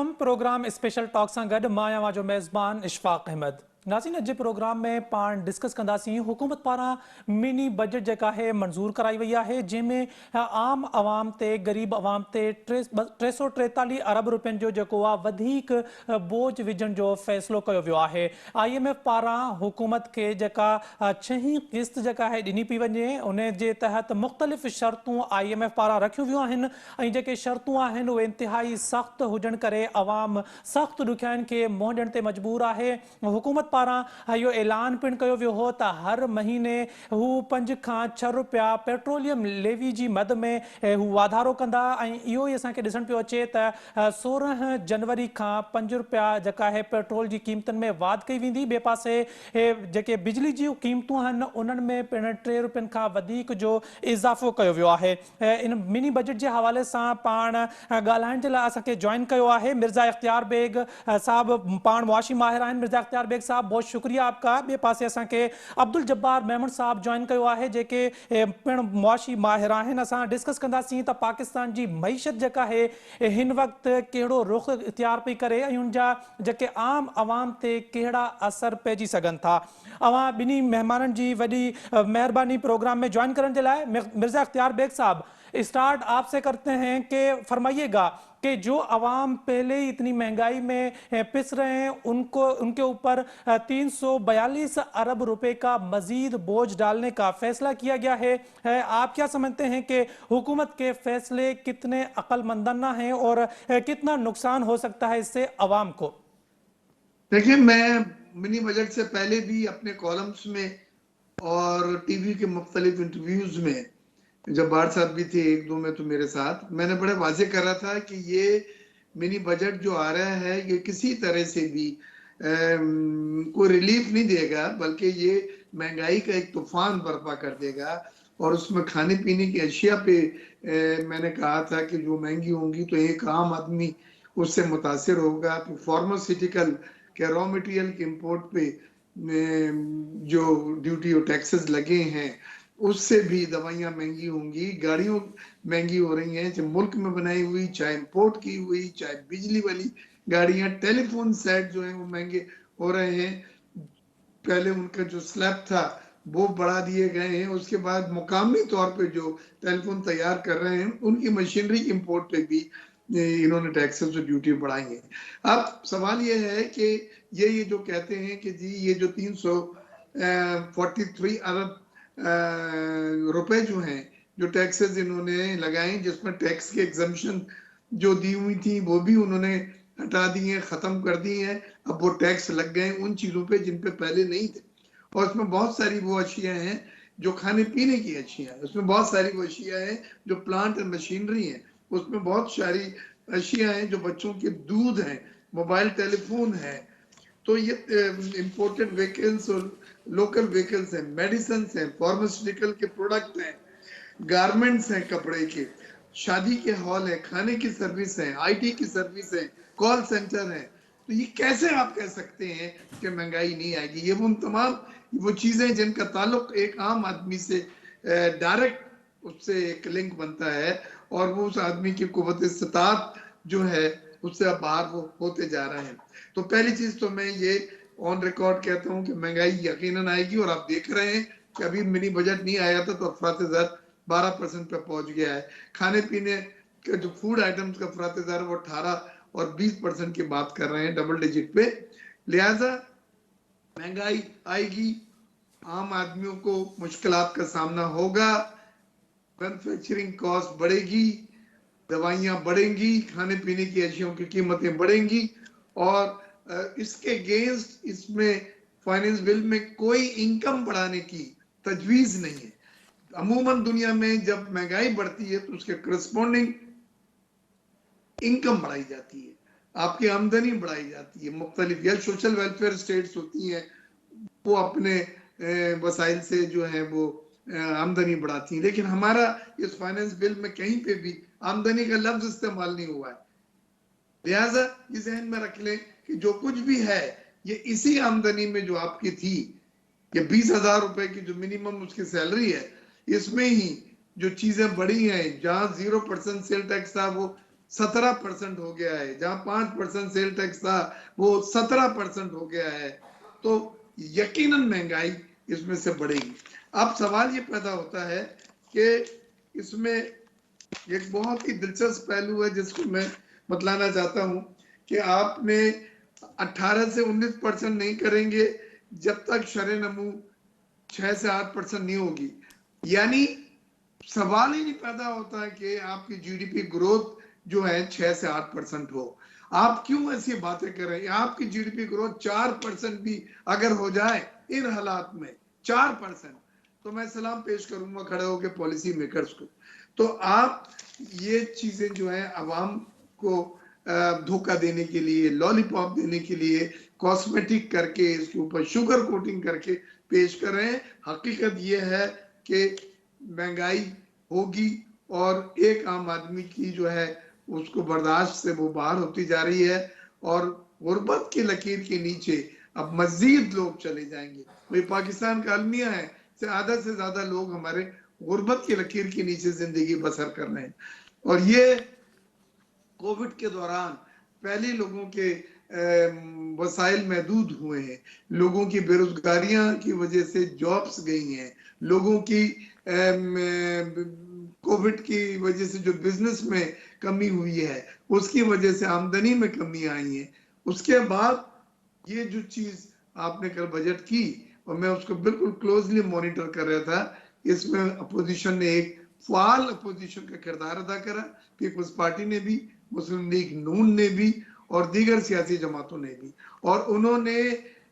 अस्सलामुअलैकुम। Programme special talk सां गॾु मां आहियां जो मेज़बान इशफाक अहमद। नाज़रीन, अॼु प्रोग्राम में पाण डिस्कस कंदासीं हुकूमत पारां मिनी बजट जेका है मंज़ूर कराई वई आहे, जंहिंमें आम आवाम ते गरीब आवाम ते 343 अरब रुपयनि जो जेको आहे वधीक बोझ विझण जो फ़ैसिलो कयो वियो आहे। IMF पारां हुकूमत खे जेका 6 क़िस्त जेका है ॾिनी पई वञे, उन जे तहत मुख़्तलिफ़ शर्तूं IMF पारां रखियूं वियूं आहिनि ऐं जेके शर्तूं आहिनि उहे इंतिहाई सख़्तु हुजण करे अवाम सख़्तु ॾुखियाईनि खे मुंहुं ॾियण ते मजबूर आहे। हुकूमत पारां इहो ऐलान पिणु कयो वियो हो त हर महीने हू 5 खां 6 रुपया पेट्रोलियम लेवी जी मद में हू वाधारो कंदा ऐं इहो ई असांखे ॾिसण पियो अचे त 16 जनवरी खां 5 रुपया जेका है पेट्रोल जी क़ीमतनि में वाध कई वेंदी। ॿिए पासे जेके बिजली जूं क़ीमतूं आहिनि उन्हनि में पिणु 3 रुपयनि खां वधीक जो इज़ाफ़ो कयो वियो आहे। इन मिनी बजट जे हवाले सां पाण ॻाल्हाइण जे लाइ असांखे जॉइन कयो आहे मिर्ज़ा इख्तियार बेग साहब। पाण मुआशी माहिर आहिनि। मिर्ज़ा इख्तियार बेग साहब, बहुत शुक्रिया आपका। ॿिए पासे असांखे अब्दुल जब्बार मेमन साहब जॉइन कयो आहे, जेके पिणु मुआशी माहिर आहिनि। असां डिस्कस कंदासीं त पाकिस्तान जी मईशत जेका है हिन वक़्तु कहिड़ो रुख़ इख्तियार पई करे ऐं उन जा जेके आम आवाम ते कहिड़ा असर पइजी सघनि था। अवां ॿिन्ही महिमाननि जी वॾी महिरबानी प्रोग्राम में ज्वाइन करण के लिए। मिर्ज़ा इख्तियार बेग साहब, स्टार्ट आपसे करते हैं कि फरमाइएगा कि जो आवाम पहले ही इतनी महंगाई में पिस रहे हैं, उनके ऊपर 342 अरब रुपए का मजीद बोझ डालने का फैसला किया गया है। आप क्या समझते हैं कि हुकूमत के फैसले कितने अक्लमंदाना हैं और कितना नुकसान हो सकता है इससे आवाम को? देखिए, मैं मिनी बजट से पहले भी अपने कॉलम्स में और टीवी के मुख्तलिफ इंटरव्यूज में, जब बाढ़ साहब भी थे एक दो में तो मेरे साथ, मैंने बड़े वाजे करा था कि ये मिनी बजट जो आ रहा है ये किसी तरह से भी कोई रिलीफ नहीं देगा, बल्कि ये महंगाई का एक तूफान बर्पा कर देगा। और उसमें खाने पीने की अशिया पे मैंने कहा था कि जो महंगी होंगी तो एक आम आदमी उससे मुतासिर होगा। तो फार्मास्यूटिकल के रॉ मटेरियल के इम्पोर्ट पे जो ड्यूटी और टैक्सेस लगे हैं उससे भी दवाइयाँ महंगी होंगी, गाड़ियों महंगी हो रही हैं, चाहे मुल्क में बनाई हुई, चाहे इम्पोर्ट की हुई, चाहे बिजली वाली गाड़ियाँ, टेलीफोन सेट जो हैं वो महंगे हो रहे हैं। पहले उनका जो स्लैब था वो बढ़ा दिए गए हैं, उसके बाद मुकामी तौर पे जो टेलीफोन तैयार कर रहे हैं उनकी मशीनरी इम्पोर्ट पे भी इन्होंने टैक्सेस और ड्यूटी बढ़ाई है। अब सवाल ये है कि ये जो कहते हैं कि जी ये जो 343 अरब रुपए जो हैं, जो टैक्सेस इन्होंने लगाए, जिसमें टैक्स के एग्जम्पशन जो दी हुई थी वो भी उन्होंने हटा दी है, खत्म कर दी है। अब वो टैक्स लग गए उन चीजों पे जिन पे पहले नहीं थे। और उसमें बहुत सारी वो अशिया हैं जो खाने पीने की अशिया है, उसमें बहुत सारी वो अशिया है जो प्लांट एंड मशीनरी है, उसमें बहुत सारी अशिया हैं जो बच्चों के दूध हैं, मोबाइल टेलीफोन है। तो ये इम्पोर्टेड व्हीकल्स और लोकल व्हीकल्स हैं, मेडिसिन हैं, फार्मास्यूटिकल के प्रोडक्ट हैं, गारमेंट्स हैं कपड़े के, शादी के हॉल है, खाने की सर्विस है, IT की सर्विस है, कॉल सेंटर है। तो ये कैसे आप कह सकते हैं कि महंगाई नहीं आएगी? ये वो तमाम वो चीजें जिनका ताल्लुक एक आम आदमी से डायरेक्ट उससे एक लिंक बनता है और वो उस आदमी की कुव्वत इस्तात जो है उससे अब बाहर वो होते जा रहे हैं। तो पहली चीज तो मैं ये ऑन रिकॉर्ड कहता हूँ कि महंगाई यकीनन आएगी। और आप देख रहे हैं कि अभी मिनी बजट नहीं आया था तो अफरात-ए-ज़र 12% पे पहुंच गया है। खाने पीने के जो फूड आइटम्स का अफरात-ए-ज़र वो 18 और 20% की बात कर रहे हैं, डबल डिजिट पे। लिहाजा महंगाई आएगी, आम आदमियों को मुश्किलात का सामना होगा, मैन्युफैक्चरिंग कॉस्ट बढ़ेगी, दवाइयाँ बढ़ेंगी, खाने पीने की अशियों की कीमतें बढ़ेंगी। और इसके अगेंस्ट इसमें फाइनेंस बिल में कोई इनकम बढ़ाने की तजवीज नहीं है। अमूमन दुनिया में जब महंगाई बढ़ती है तो उसके करस्पॉन्डिंग इनकम बढ़ाई जाती है, आपकी आमदनी बढ़ाई जाती है। मुख्तलिफ या सोशल वेलफेयर स्टेट्स होती हैं, वो अपने वसाइल से जो है वो आमदनी बढ़ाती है। लेकिन हमारा इस फाइनेंस बिल में कहीं पे भी आमदनी का लफ्ज इस्तेमाल नहीं हुआ है। लिहाजा ये जहन में रख लें कि जो कुछ भी है ये इसी आमदनी में जो आपकी थी, ये 20,000 रुपए की जो मिनिमम उसकी सैलरी है, इसमें ही जो चीजें बढ़ी हैं, जहां 0% सेल टैक्स था वो 17% हो गया है, जहां 5% सेल टैक्स था वो 17% हो गया है। तो यकीनन महंगाई इसमें से बढ़ेगी। अब सवाल ये पैदा होता है कि इसमें एक बहुत ही दिलचस्प पहलू है जिसको मैं बतलाना चाहता हूं कि आपने 18 से 19% नहीं करेंगे जब तक शरह नमू 6 से 8% नहीं होगी। यानी सवाल ही नहीं पैदा होता है कि आपकी जीडीपी ग्रोथ जो है 6 से 8% हो। आप क्यों ऐसी बातें कर रहे हैं? आपकी जीडीपी ग्रोथ 4% भी अगर हो जाए इन हालात में 4%, तो मैं सलाम पेश करूंगा खड़े होकर पॉलिसी मेकर्स को। तो आप ये चीजें जो है अवाम को धोखा देने के लिए, लॉलीपॉप देने के लिए कॉस्मेटिक करके इसके ऊपर शुगर कोटिंग करके पेश कर रहे हैं। हकीकत ये है कि महंगाई होगी और एक आम आदमी की जो है उसको बर्दाश्त से वो बाहर होती जा रही है और गुर्बत की लकीर के नीचे अब मजीद लोग चले जाएंगे। वही पाकिस्तान का अलमिया है, आधा से ज्यादा लोग हमारे गुर्बत की लकीर के नीचे जिंदगी बसर कर रहे हैं। और ये कोविड के दौरान पहले लोगों के वसाइल महदूद हुए हैं, लोगों की बेरोजगारियां की वजह से जॉब्स गई हैं, लोगों की कोविड की वजह से जो बिजनेस में कमी हुई है उसकी वजह से आमदनी में कमी आई है। उसके बाद ये जो चीज आपने कल बजट की और मैं उसको बिल्कुल क्लोजली मॉनिटर कर रहा था, इसमें अपोजिशन ने एक फाल अपोजिशन का किरदार अदा करा, पीपल्स पार्टी ने भी, मुस्लिम लीग नून ने भी और दीगर सियासी जमातों ने भी, और उन्होंने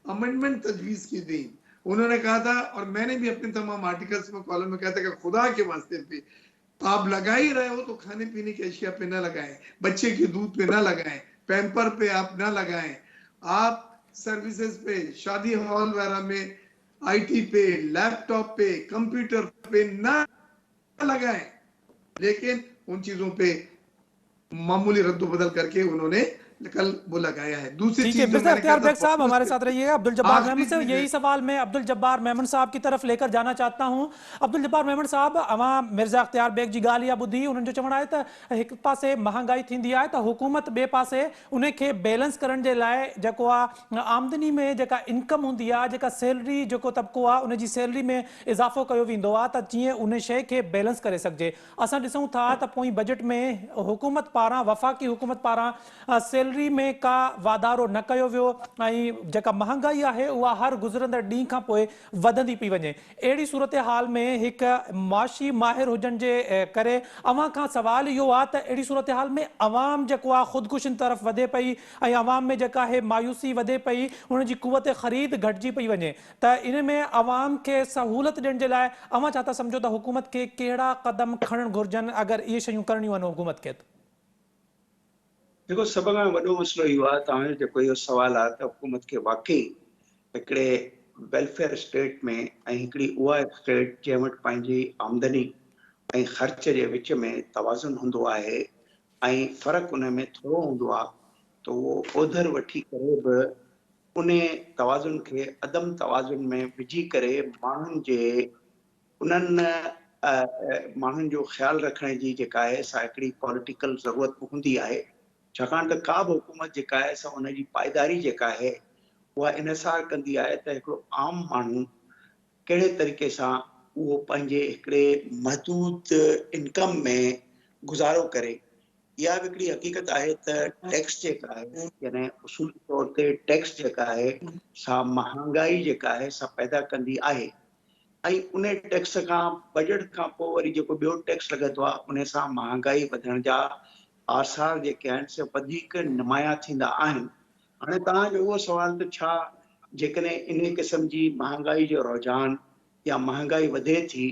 अमेंडमेंट तजवीज की दी। उन्होंने कहा था, और मैंने भी अपने तमाम आर्टिकल्स में कॉलम में कहा था कि खुदा के वास्ते पे आप लगा ही रहे हो तो खाने पीने की अशिया पे ना लगाएं, बच्चे के दूध पे ना लगाएं, पैम्पर पे आप ना लगाएं, आप सर्विसेज पे, शादी हॉल वगैरह में, आईटी पे, लैपटॉप पे, कंप्यूटर पे ना लगाएं। लेकिन उन चीजों पे मामूली रद्द-बदल करके उन्होंने कल वो लगाया है। दूसरी ठीक है, चीज जो मिर्जा मैंने कहा अख्तियार था बेग साहब हमारे साथ रहिएगा। अब्दुल जब्बार मेमन आखिरी से चीज है, यही सवाल मैं अब्दुल जब्बार मेमन साहब की तरफ लेकर जाना चाहता हूं। अब्दुल जब्बार मेमन साहब, अवां मिर्जा अख्तियार बेग जी ॻाल्हि इहा ॿुधी, उन्हनि जो चवणु आहे त हिकु पासे महांगाई थींदी आहे त हुकूमत ॿिए पासे उन खे बैलेंस करण जे लाइ जेको आहे आमदनी में जेका इनकम हूंदी आहे, जेका सैलरी जेको तबिको आहे उन जी सैलरी में इज़ाफ़ो कयो वेंदो आहे त जीअं उन शइ खे बैलेंस करे सघिजे। असां ॾिसूं था त पोइ बजट में हुकूमत पारां, वफ़ाक़ी हुकूमत पारां सैलरी में का वाधारो न कयो वियो ऐं जेका महांगाई आहे उहा हर गुज़रंदड़ ॾींहं खां पोइ वधंदी पई वञे। अहिड़ी सूरत हाल में हिकु मुआशी माहिर हुजण जे करे अवां खां सवाल इहो आहे त अहिड़ी सूरत हाल में अवाम जेको आहे ख़ुदकुशियुनि तरफ़ वधे पई ऐं अवाम में जेका आहे मायूसी वधे पई, हुन जी कुवत ख़रीद घटिजी पई वञे, त इन में अवाम खे सहूलियत ॾियण जे लाइ अवां छा था सम्झो त हुकूमत खे कहिड़ा क़दम खणणु घुरिजनि अगरि इहे शयूं करणियूं आहिनि हुकूमत खे? देखो, सब खां वॾो मसइलो इहो आहे, तव्हांजो जेको इहो सुवाल आहे त हुकूमत खे वाकई हिकिड़े वेलफेयर स्टेट में ऐं हिकिड़ी उहा स्टेट जंहिं वटि पंहिंजी आमदनी ऐं ख़र्च जे विच में तवाज़ुन हूंदो आहे ऐं फ़र्क़ु उन में थोरो हूंदो आहे, त उहो ओधर वठी करे बि उन तवाज़ुन खे अदम तवाज़ुन में विझी करे माण्हुनि जे उन्हनि माण्हुनि जो ख़्यालु रखण जी जेका आहे सा हिकिड़ी पॉलिटिकल ज़रूरत हूंदी आहे। छाकाणि त का बि हुकूमत जेका आहे सा उनजी पाइदारी जेका आहे उहा इनसार कंदी आहे त हिकिड़ो आम माण्हू कहिड़े तरीक़े सां उहो पंहिंजे हिकिड़े महदूद इनकम में गुज़ारो करे। इहा बि हिकिड़ी हक़ीक़त आहे त टैक्स जेका आहे, यानी उसूली तौर ते टैक्स जेका आहे सा महांगाई जेका आहे सा पैदा कंदी आहे ऐं उन टैक्स खां, बजट खां पोइ वरी जेको ॿियो टैक्स लॻंदो आहे उन सां महांगाई वधण जा आसार जेके आहिनि से वधीक नुमाया थींदा आहिनि। हाणे तव्हांजो उहो सुवाल त छा जेकॾहिं इन क़िस्म जी महांगाई जो रुझान या महांगाई वधे थी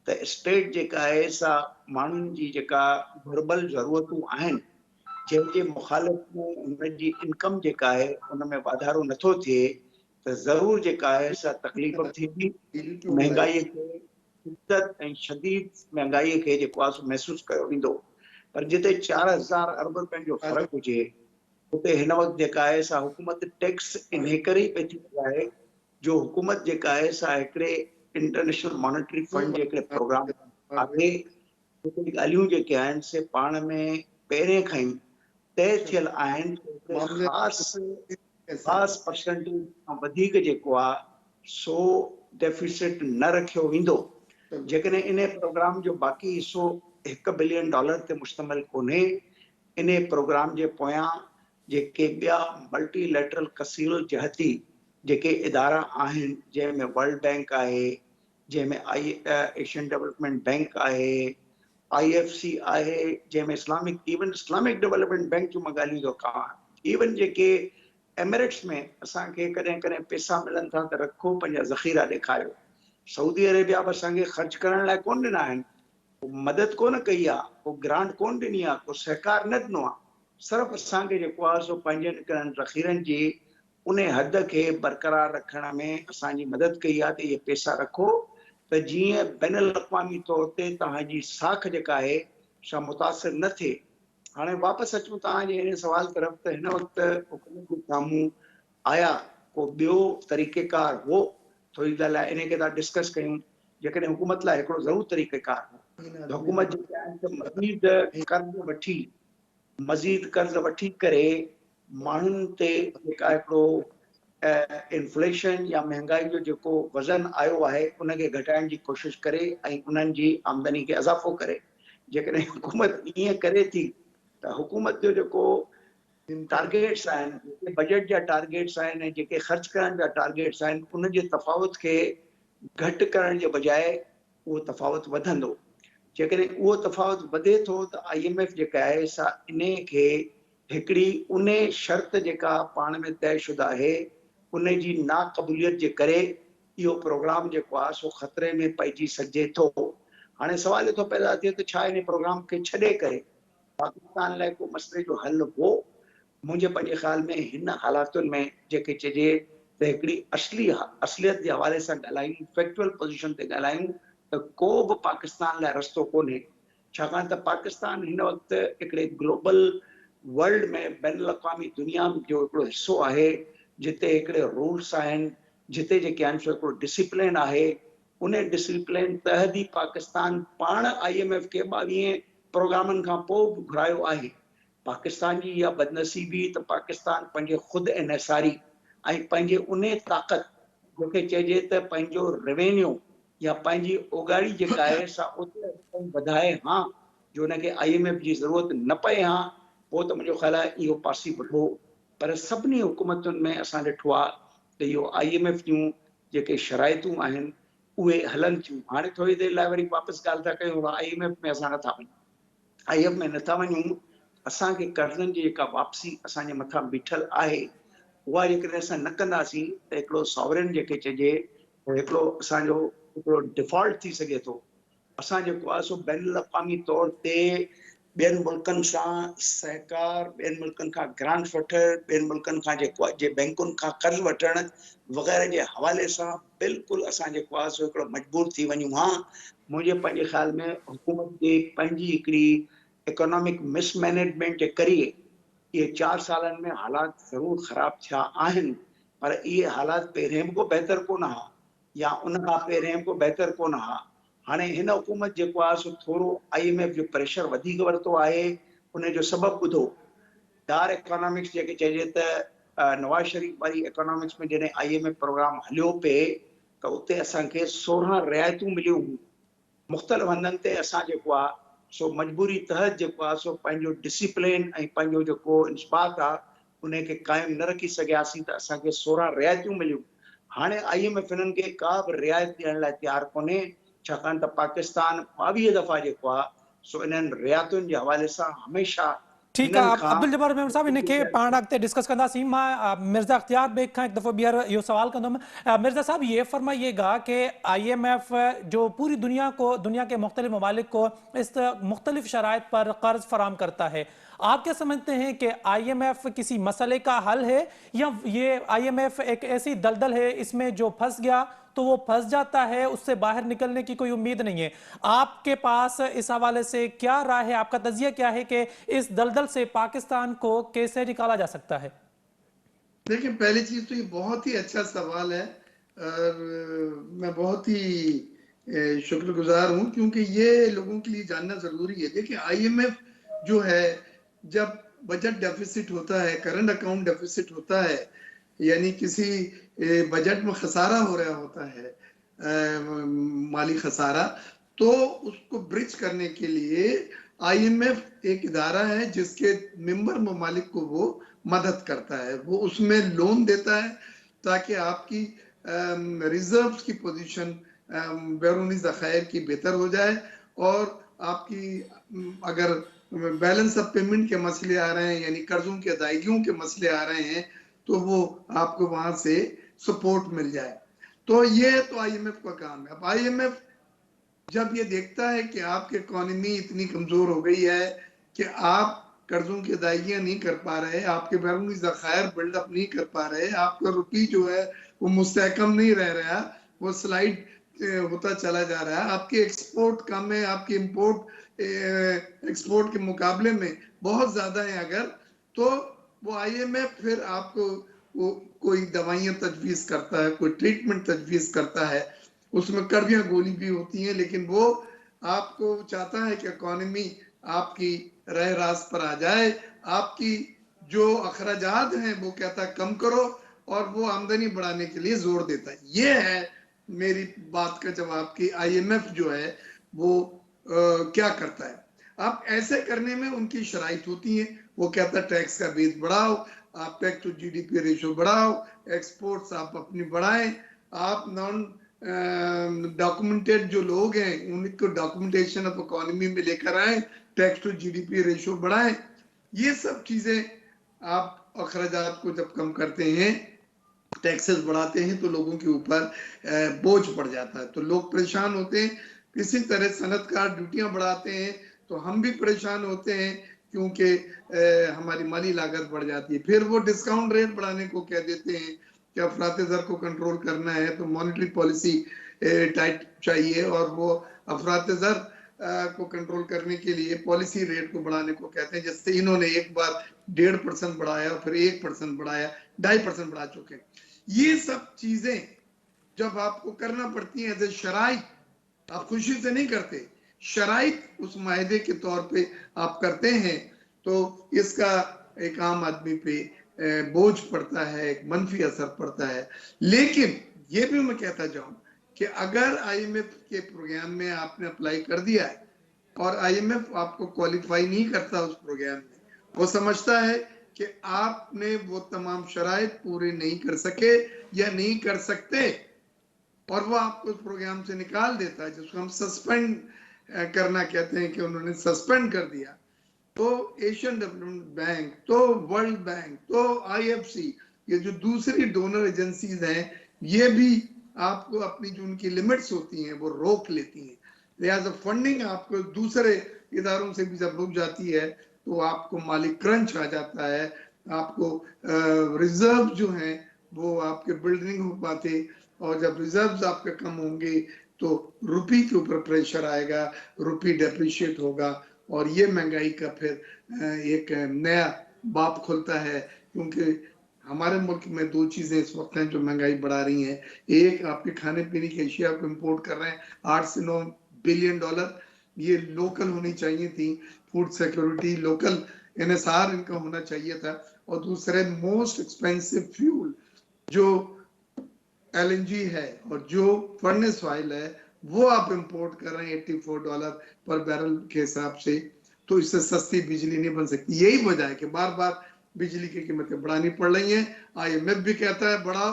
त स्टेट जेका आहे सा माण्हुनि जी जेका घुर्बल ज़रूरतूं आहिनि जंहिंजे मुखालिफ़ में हुनजी इनकम जेका आहे उन में वाधारो नथो थिए त ज़रूर जेका आहे सा तकलीफ़ थींदी। महंगाईअ खे, शिद्दत ऐं शदीद महंगाईअ खे जेको आहे सो महसूसु कयो वेंदो। पर जिते 4000 अरब रुपयनि जो फ़र्क़ु हुजे उते हिन वक़्तु जेका आहे सा हुकूमत टैक्स इन करे ई पई थी लॻाए जो हुकूमत जेका आहे सा हिकिड़े इंटरनेशनल मॉनेटरी फंड जे हिकिड़े प्रोग्राम आहे। ॻाल्हियूं जेके आहिनि से पाण में पहिरें खां ई तय थियल आहिनि। मामले कैसे ख़ासि परसेंटेज खां वधीक जेको आहे सो डेफिसिट न रखियो वेंदो। जेकॾहिं इन प्रोग्राम जो बाक़ी हिसो $1 बिलियन ते मुश्तमिल कोन्हे, इन प्रोग्राम जे पोयां जेके ॿिया मल्टीलेटरल कसील जहती जेके इदारा आहिनि, जंहिंमें वर्ल्ड बैंक आहे, जंहिंमें एशियन डेवलपमेंट बैंक आहे, IFC आहे, जंहिंमें इस्लामिक डेवलपमेंट बैंक जूं मां ॻाल्हियूं थो कयां, इवन जेके एमिरेट्स में असांखे कॾहिं कॾहिं पैसा मिलनि था त रखो पंहिंजा ज़ख़ीरा ॾेखारियो। सऊदी अरेबिया बि असांखे ख़र्च करण लाइ कोन ॾिना आहिनि, को मदद कोन कई आहे, को ग्रांट कोन ॾिनी आहे, को सहकार न ॾिनो आहे। सिर्फ़ु असांखे जेको आहे सो पंहिंजे निकिरनि ज़ख़ीरनि जी उन हद खे बरक़रार रखण में असांजी मदद कई आहे त इहे पैसा रखो त जीअं बैन अल-अक़वामी तौर ते तव्हांजी साख जेका आहे सा मुतासिर न थिए। हाणे वापसि अचूं तव्हांजे हिन सवाल तरफ़ त हिन वक़्तु हुकूमत जे साम्हूं आया को ॿियो तरीक़ेकार हो, थोरी देरि लाइ इन खे था डिस्कस कयूं। जेकॾहिं हुकूमत लाइ हिकिड़ो ज़रूरु तरीक़ेकार हो त हुकूमत जेके आहिनि त मज़ीद कर्ज़ वठी करे माण्हुनि ते जेका हिकिड़ो इन्फ्लेशन या महांगाई जो जेको वज़न आयो आहे उनखे घटाइण जी कोशिशि करे ऐं उन्हनि जी आमदनी खे इज़ाफ़ो करे। जेकॾहिं हुकूमत ईअं करे थी त हुकूमत जो जेको टारगेट्स आहिनि, जेके बजट जा टारगेट्स आहिनि ऐं जेके ख़र्च करण जा टारगेट्स आहिनि, उन जे तफ़ावत खे घटि करण जे बजाए उहो तफ़ावत वधंदो। जेकॾहिं उहो तफ़ावत वधे थो त IMF जेका आहे सा इन खे हिकिड़ी उन शर्त जेका पाण में तयशुदा आहे उन जी नाक़बूलियत जे करे इहो प्रोग्राम जेको आहे सो ख़तरे में पइजी सघिजे थो। हाणे सवाल इहो पैदा थिए त छा इन प्रोग्राम खे छॾे करे पाकिस्तान लाइ को मसइले जो हल हो? मुंहिंजे पंहिंजे ख़्याल में हिन हालातुनि में जेके चइजे त हिकिड़ी असलियत जे हवाले सां ॻाल्हायूं, फैक्चुअल पोज़ीशन ते ॻाल्हायूं त को बि पाकिस्तान लाइ रस्तो कोन्हे। छाकाणि त पाकिस्तान हिन वक़्तु हिकिड़े ग्लोबल वर्ल्ड में बैन अल-अक़वामी दुनिया जो हिकिड़ो हिसो आहे जिते हिकिड़े रूल्स आहिनि, जिते जेके आहिनि सो हिकिड़ो डिसिप्लिन आहे। उन डिसिप्लिन तहत ई पाकिस्तान पाण IMF खे 22 प्रोग्रामनि खां पोइ बि घुरायो आहे। पाकिस्तान जी इहा बदनसीबी त पाकिस्तान पंहिंजे ख़ुदि इन्हिसारी ऐं पंहिंजे उन ताक़त जंहिंखे चइजे त पंहिंजो रेवेन्यू या पंहिंजी ओगाड़ी जेका आहे सा उते वधाए हा जो उनखे IMF जी ज़रूरत न पए हा, पोइ त मुंहिंजो ख़्याल आहे इहो पॉसिबल हो। पर सभिनी हुकूमतुनि में असां ॾिठो आहे त इहो IMF जूं जेके शराइतूं आहिनि उहे हलनि थियूं। हाणे थोरी देरि लाइ वरी वापसि ॻाल्हि था कयूं IMF में असां नथा वञूं, IMF में नथा वञूं। असांखे कर्ज़नि जी जेका वापसी असांजे मथां बीठल आहे उहा जेकॾहिं असां न कंदासीं त हिकिड़ो सॉवरेन जेके चइजे हिकिड़ो असांजो हिकिड़ो डिफॉल्ट थी सघे थो। असां जेको आहे सो बैन अल-अक़वामी तौर ते ॿियनि मुल्कनि सां सहकार, ॿियनि मुल्कनि खां ग्रांट्स वठणु, ॿियनि मुल्कनि खां जेको आहे जे बैंकुनि खां कर्ज़ वठणु वग़ैरह जे हवाले सां बिल्कुलु असां जेको आहे सो हिकिड़ो मजबूर थी वञूं हा। मुंहिंजे पंहिंजे ख़्याल में हुकूमत जे पंहिंजी हिकिड़ी इकोनॉमिक मिसमैनेजमेंट जे करे इहे 4 सालनि में हालात ज़रूरु ख़राब थिया आहिनि, पर इहे हालात पहिरें बि को बहितर कोन हा या उन खां पहिरें को बहितर कोन हा। हाणे हिन हुकूमत जेको आहे सो थोरो IMF जो प्रेशर वधीक वरितो आहे। उन जो सबबु ॿुधो, डार इकोनॉमिक्स जेके चइजे त नवाज़ शरीफ़ वारी इकोनॉमिक्स में जॾहिं IMF प्रोग्राम हलियो पिए त उते असांखे 16 रियायतूं मिलियूं। मुख़्तलिफ़ हंधनि ते असां जेको आहे सो मजबूरी तहत जेको आहे सो पंहिंजो डिसिप्लिन ऐं पंहिंजो जेको इंस्पात आहे उनखे क़ाइमु न रखी सघियासीं त असांखे 16 रियायतूं मिलियूं। हाणे IMF हिननि खे का बि रियायत ॾियण लाइ तयारु कोन्हे, छाकाणि त पाकिस्तान 22 दफ़ा जेको आहे सो इन्हनि रियायतुनि जे हवाले सां हमेशह ठीक है। अब्दुल जब्बार मेमन साहब इनके पाण अॻिते डिस्कस कंदासीं। मां मिर्ज़ा अख्तियार बेग खां हिकु दफ़ो ॿीहर इहो सवाल कंदुमि। मिर्ज़ा साहब ये फरमाइएगा कि IMF जो पूरी दुनिया के मुख्तलिफ ममालिक को इस मुख्तलिफ शराइत पर कर्ज फराम करता है, आप क्या समझते हैं कि IMF किसी मसले का हल है या ये IMF एक ऐसी दलदल है इसमें जो फंस गया तो वो फंस जाता है, उससे बाहर निकलने की कोई उम्मीद नहीं है? आपके पास इस हवाले से क्या राय है, आपका तजिया क्या है कि इस दलदल से पाकिस्तान को कैसे निकाला जा सकता है? देखिए, पहली चीज तो ये बहुत ही अच्छा सवाल है और मैं बहुत ही शुक्रगुजार हूं क्योंकि ये लोगों के लिए जानना जरूरी है। देखिए, IMF जो है जब बजट डेफिसिट होता है, करंट अकाउंट डेफिसिट होता है, यानी किसी बजट में खसारा हो रहा होता है, माली खसारा, तो उसको ब्रिज करने के लिए आईएमएफ एक इदारा है जिसके मेंबर ममालिक को वो मदद करता है, वो उसमें लोन देता है ताकि आपकी रिजर्व्स की पोजीशन बैरूनी ज़खायर की बेहतर हो जाए, और आपकी अगर बैलेंस ऑफ पेमेंट के मसले आ रहे हैं, यानी कर्जों की अदायगियों के मसले आ रहे हैं, तो वो आपको वहां से सपोर्ट मिल जाए। तो ये तो आईएमएफ का काम है। अब आईएमएफ जब ये देखता है कि आपकी इकोनॉमी इतनी कमजोर हो गई है कि आप कर्जों की अदायगियां नहीं कर पा रहे, आपके बैरूनी ज़खायर बिल्डअप नहीं कर पा रहे, आपका रुपी जो है वो मुस्तहकम नहीं रह रहा, वो स्लाइड होता चला जा रहा है, आपकी एक्सपोर्ट कम है, आपकी इंपोर्ट एक्सपोर्ट के मुकाबले में बहुत ज्यादा है अगर, तो वो आईएमएफ फिर आपको वो कोई दवाइयां तजवीज करता है, कोई ट्रीटमेंट तजवीज करता है, उसमें कड़वियां गोली भी होती हैं, लेकिन वो आपको चाहता है कि इकोनॉमी आपकी रह रास पर आ जाए, आपकी जो अखराजात हैं वो कहता है कम करो, और वो आमदनी बढ़ाने के लिए जोर देता है। ये है मेरी बात का जवाब कि आईएमएफ जो है वो क्या करता है। अब ऐसे करने में उनकी शराइत होती है, वो कहता है टैक्स का बेस बढ़ाओ, आप टैक्स टू जीडीपी रेशो बढ़ाओ, एक्सपोर्ट्स आप अपनी बढ़ाएं, आप नॉन डॉक्यूमेंटेड जो लोग हैं उनको डॉक्यूमेंटेशन ऑफ इकोनॉमी में लेकर आए, टैक्स टू जीडीपी रेशो बढ़ाएं। ये सब चीजें आप अखराजात को जब कम करते हैं, टैक्सेस बढ़ाते हैं, तो लोगों के ऊपर बोझ पड़ जाता है, तो लोग परेशान होते हैं। किसी तरह सनतकार ड्यूटियां बढ़ाते हैं तो हम भी परेशान होते हैं, क्योंकि हमारी माली लागत बढ़ जाती है। फिर वो डिस्काउंट रेट बढ़ाने को कह देते हैं कि अफरात ज़र को कंट्रोल करना है तो मॉनेटरी पॉलिसी टाइट चाहिए, और वो अफरात ज़र को कंट्रोल करने के लिए पॉलिसी रेट को बढ़ाने को कहते हैं। जैसे इन्होंने एक बार 1.5% बढ़ाया, फिर 1% बढ़ाया, 2.5% बढ़ा चुके हैं। ये सब चीजें जब आपको करना पड़ती है एज ए शराइत, आप खुशी से नहीं करते, शराइत उस मायदे के तौर पे आप करते हैं, तो इसका एक आम आदमी पे बोझ पड़ता है, एक मनफी असर पड़ता है। लेकिन ये भी मैं कहता जाऊं कि अगर आईएमएफ के प्रोग्राम में आपने अप्लाई कर दिया है और आईएमएफ आपको क्वालिफाई नहीं करता उस प्रोग्राम में, वो समझता है कि आपने वो तमाम शराइत पूरे नहीं कर सके या नहीं कर सकते, और वो आपको उस प्रोग्राम से निकाल देता है, जिसको हम सस्पेंड करना कहते हैं, कि उन्होंने सस्पेंड कर दिया। तो एशियन डेवलपमेंट बैंक, तो वर्ल्ड बैंक, तो आईएफसी, ये जो दूसरी डोनर एजेंसीज हैं, ये भी आपको अपनी जो उनकी लिमिट्स होती हैं वो रोक लेती हैं। लिहाजा फंडिंग आपको दूसरे इदारों से भी जब रुक जाती है तो आपको माली क्रंच आ जाता है, आपको रिजर्व जो हैं वो आपके बिल्डिंग हो पाते, और जब रिजर्व्स आपके कम होंगे तो रुपी के ऊपर प्रेशर आएगा, रुपी डेप्रिशिएट होगा, और ये महंगाई का फिर एक नया बाप खुलता है। क्योंकि हमारे मुल्क में दो चीजें इस वक्त हैं जो महंगाई बढ़ा रही हैं। एक, आपके खाने पीने की अशिया को इम्पोर्ट कर रहे हैं 8 से 9 बिलियन डॉलर, ये लोकल होनी चाहिए थी, फूड सिक्योरिटी लोकल एनएसआर इनका होना चाहिए था। और दूसरे, मोस्ट एक्सपेंसिव फ्यूल जो एलएनजी है और जो फर्नेस ऑयल है वो आप इंपोर्ट कर रहे हैं $84 पर बैरल के हिसाब से, तो इससे सस्ती बिजली नहीं बन सकती। यही वजह है कि बार बार बिजली की कीमतें बढ़ानी पड़ रही हैं। आईएमएफ भी कहता है बढ़ाओ,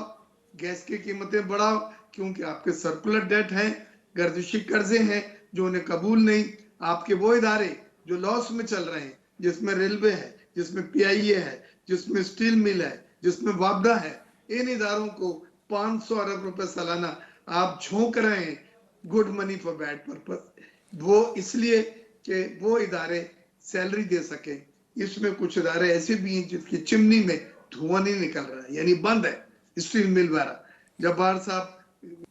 गैस की कीमतें बढ़ाओ, क्योंकि आपके सर्कुलर डेट हैं, गर्दिशी कर्जे हैं जो उन्हें कबूल नहीं। आपके वो इदारे जो लॉस में चल रहे हैं, जिसमें रेलवे है, जिसमें पीआईए है, जिसमें स्टील मिल है, जिसमें वापडा है, इन इदारों को 500 अरब रुपए सालाना आप झोंक रहे हैं, good money for bad purpose. वो इसलिए कि वो इदारे सैलरी दे सके। इसमें कुछ इदारे ऐसे भी हैं जिसकी चिमनी में धुआं नहीं निकल रहा है, यानी बंद है, स्टील मिल वाला। जब्बार साहब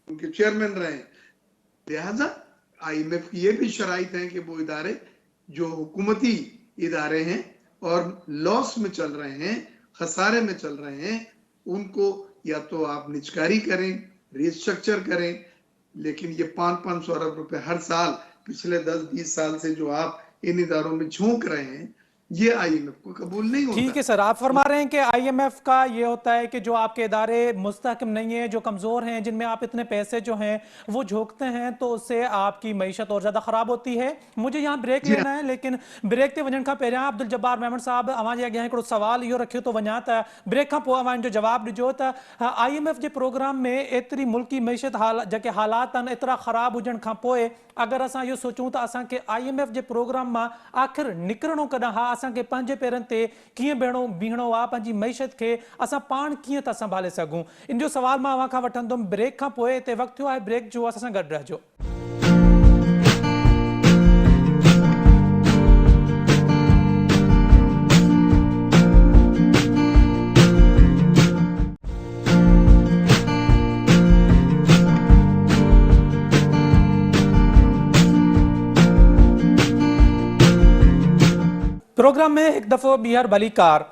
उनके चेयरमैन रहे। लिहाजा आईएमएफ की ये भी शराइत है कि वो इदारे जो हुकूमती इदारे हैं और लॉस में चल रहे हैं, खसारे में चल रहे हैं, उनको या तो आप निजकारी करें, रिस्ट्रक्चर करें। लेकिन ये 500-500 अरब रुपए हर साल पिछले 10-20 साल से जो आप इन इदारों में झोंक रहे हैं, ये IMF को कबूल नहीं होता। ठीक है सर, आप फरमा रहे हैं कि आईएमएफ का ये होता है कि जो आपके इदारे मुस्तहकम नहीं है, जो कमज़ोर हैं, जिनमें आप इतने पैसे जो हैं वो झोंकते हैं, तो उससे आपकी मईशत और ज़्यादा ख़राब होती है। मुझे यहाँ ब्रेक जी हाँ। लेना है, लेकिन ब्रेक ते वञण खां पहिरियां अब्दुल जब्बार मेमन साहब अवां जे अॻियां हिकिड़ो सवाल इहो रखियो थो वञा त ब्रेक खां पोइ अवां जो जवाबु ॾिजो त आईएमएफ जे प्रोग्राम में एतिरी मुल्की मईशत जेके हालात आहिनि एतिरा ख़राब हुजण खां पोइ अगर असां इहो सोचूं त असांखे आईएमएफ जे प्रोग्राम मां आख़िर निकिरणो कॾहिं हा, असांखे पंहिंजे पेरनि ते कीअं बीहणो आहे, पंहिंजी मईशत खे असां पाण कीअं था संभाले सघूं, इन जो सवाल मां अवां खां वठंदुमि ब्रेक खां पोइ। हिते वक़्तु थियो आहे ब्रेक जो, असां सां गॾु रहिजो। प्रोग्राम में एक दफ़ो ॿीहर भलीकार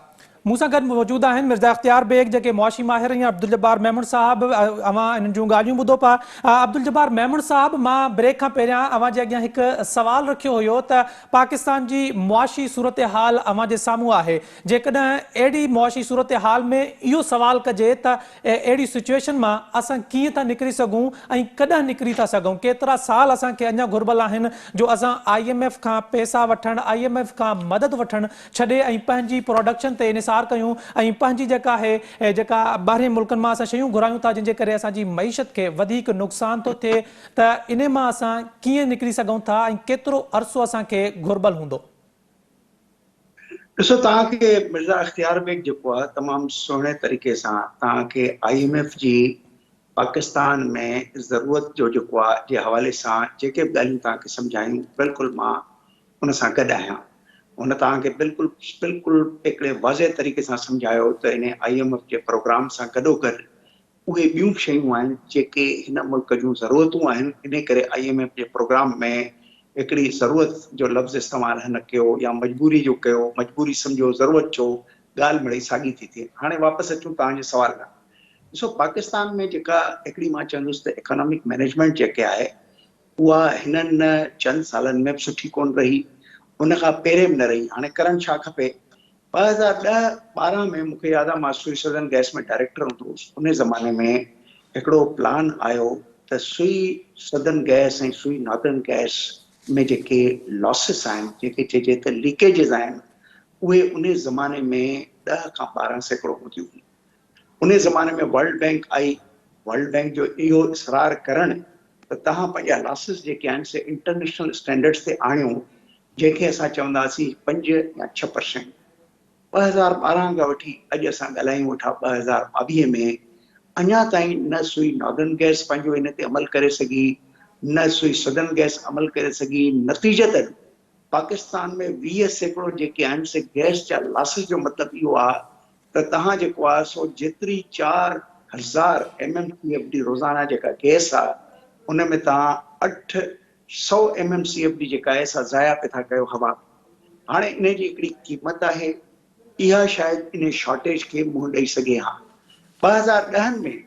मूंसां गॾु मौजूद आहिनि मिर्ज़ा इख्तियार बेग जेके मुआशी माहिर या अब्दुल जब्बार मेमन साहब। अवां इन जूं ॻाल्हियूं ॿुधो पिया। अब्दुल जब्बार मेमन साहब, मां ब्रेक खां पहिरियां अवां जे अॻियां हिकु सवाल रखियो हुयो त पाकिस्तान जी मुआशी सूरत हाल अवां जे साम्हूं आहे। जेकॾहिं अहिड़ी मुआशी सूरत हाल में इहो सवाल कजे त अहिड़ी सिचुएशन मां असां कीअं था निकिरी सघूं ऐं कॾहिं निकिरी था सघूं, केतिरा साल असांखे अञा घुर्बल आहिनि जो असां IMF खां पैसा वठणु, IMF खां मदद वठणु छॾे ऐं पंहिंजी प्रोडक्शन ते निसार कयूं ऐं पंहिंजी जेका आहे जेका ॿाहिरि मुल्कनि मां असां शयूं घुरायूं था जंहिंजे करे असांजी मईशत खे वधीक नुक़सान थो थिए, त इन मां असां कीअं निकिरी सघूं था ऐं केतिरो अरसो असांखे घुर्बल हूंदो? ॾिसो, तव्हांखे मिर्ज़ा इख्तियार बेग जेको आहे तमामु सुहिणे तरीक़े सां तव्हांखे IMF जी पाकिस्तान में ज़रूरत जो जेको आहे जे हवाले सां जेके बि ॻाल्हियूं तव्हांखे सम्झायूं, बिल्कुलु मां उन सां गॾु आहियां। हुन तव्हांखे बिल्कुलु हिकिड़े वाज़े तरीक़े सां सम्झायो त इन IMF जे प्रोग्राम सां गॾोगॾु उहे ॿियूं शयूं आहिनि जेके हिन मुल्क जूं ज़रूरतूं आहिनि। इन करे IMF जे प्रोग्राम में हिकिड़ी ज़रूरत जो लफ़्ज़ इस्तेमालु हिन कयो या मजबूरी जो कयो, मजबूरी सम्झो ज़रूरत जो, ॻाल्हि मिड़ई साॻी थी थिए। हाणे वापसि अचूं तव्हांजे सवाल खां। ॾिसो, पाकिस्तान में जेका हिकिड़ी मां चवंदुसि त इकोनॉमिक मैनेजमेंट जेके आहे उहा हिननि चंद सालनि में बि सुठी कोन रही, उन खां पहिरें बि न रही। हाणे करणु छा खपे? 2010-12 में मूंखे यादि आहे, मां सुई सदन गैस में डायरेक्टर हूंदो हुउसि। उन ज़माने में हिकिड़ो प्लान आयो त सुई सदन गैस ऐं सुई नॉर्दर्न गैस में जेके लॉसिस आहिनि, जेके चइजे त लीकेजिस आहिनि, उहे उन ज़माने में 10 खां 12 सैकड़ो हूंदियूं हुयूं। उन ज़माने में वर्ल्ड बैंक आई। वर्ल्ड बैंक जो इहो इसरार करणु त तव्हां पंहिंजा लॉसिस जेके आहिनि से इंटरनेशनल स्टैंडर्ड्स ते आणियो, जंहिंखे असां चवंदासीं 5 या 6%। 2012 खां वठी अॼु असां ॻाल्हायूं वेठा 2022 में, अञा ताईं न सुई नॉर्दर्न गैस पंहिंजो इन ते अमल करे सघी, न सुई सदन गैस अमल करे सघी। नतीजतन पाकिस्तान में 20 सैकड़ो जेके आहिनि से गैस जा लॉसिस जो मतिलबु इहो आहे त तव्हां जेको आहे सो जेतिरी 4000 MMCFD रोज़ाना जेका गैस आहे, उन में तव्हां 800 MMCFD जेका आहे सा ज़ाया पे था कयो हवा। हाणे इन जी हिकिड़ी क़ीमत आहे, इहा शायदि इन शॉर्टेज खे मुंहुं ॾेई सघे हा। 2010 में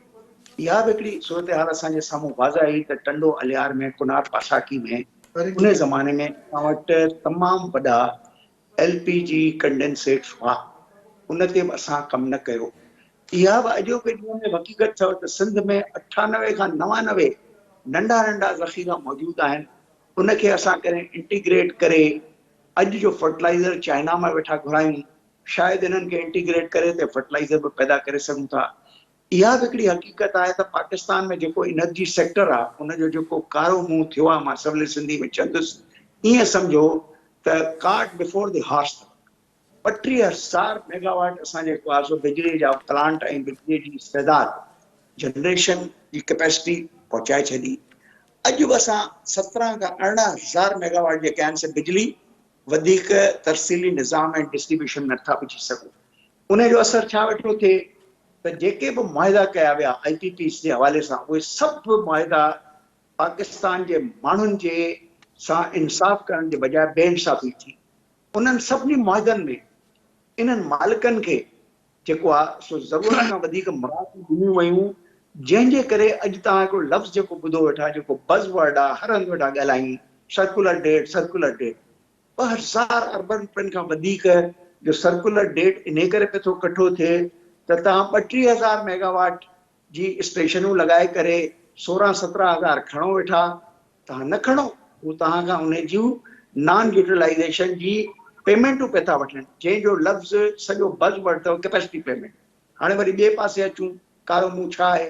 इहा बि हिकिड़ी सूरत हाल असांजे साम्हूं वाज़ा आई त टंडो अलियार में, कुनार पासाकी में, उन ज़माने में असां वटि तमामु वॾा LPG कंडेंसेट हुआ, उन ते बि असां कमु न कयो। इहा बि अॼोके ॾींहं में हक़ीक़त अथव त सिंध में 98 खां 99 नंढा नंढा ज़ख़ीरा मौजूदु आहिनि। उनखे असां करे इंटीग्रेट करे अॼु जो फर्टिलाइज़र चाइना मां वेठा घुरायूं, शायदि इन्हनि खे इंटीग्रेट करे ते फर्टिलाइज़र बि पैदा करे सघूं था। इहा बि हिकिड़ी हक़ीक़त आहे त पाकिस्तान में जेको एनर्जी सेक्टर आहे, उनजो जेको कारो मुंहुं थियो आहे, मां सवले सिंधी में चवंदुसि, ईअं सम्झो त cart before the horse. 32,000 megawatt असां जेको आहे सो बिजली जा प्लांट ऐं बिजली जी इस्तेदाद जनरेशन जी कैपेसिटी पहुचाए छॾी। अॼु बि असां 17 खां 18,000 मेगावाट जेके आहिनि से बिजली वधीक तरसीली निज़ाम ऐं डिस्ट्रीब्यूशन नथा विझी सघूं। उन जो असरु छा वेठो थिए त जेके बि मुआहिदा कया विया IPPs जे हवाले सां, उहे सभु मुआहिदा पाकिस्तान जे माण्हुनि जे सां इंसाफ़ करण जे बजाय बेइंसाफ़ी थी। उन्हनि सभिनी मुआहिदनि में इन्हनि मालिकनि खे जेको आहे सो ज़रूरत खां वधीक मुरादूं ॾिनियूं वयूं, जंहिंजे करे अॼु तव्हां हिकिड़ो लफ़्ज़ जेको ॿुधो वेठा, जेको बज़वर्ड आहे, हर हंधि वेठा ॻाल्हायूं, circular debt, circular debt. 2000 urban रुपयनि खां वधीक जो सर्कुलर डेट इन करे पे थो कठो थिए त तव्हां 32,000 मेगावाट जी स्टेशनूं लॻाए करे 16-17 हज़ार खणो वेठा, तव्हां न खणो, हू तव्हां खां उन जूं नॉन यूटिलाइज़ेशन जी पेमेंटूं पे था वठनि, जंहिंजो लफ़्ज़ सॼो बज़वर्ड अथव कैपेसिटी पेमेंट। हाणे वरी ॿिए पासे अचूं, कारो मुंहुं छा आहे?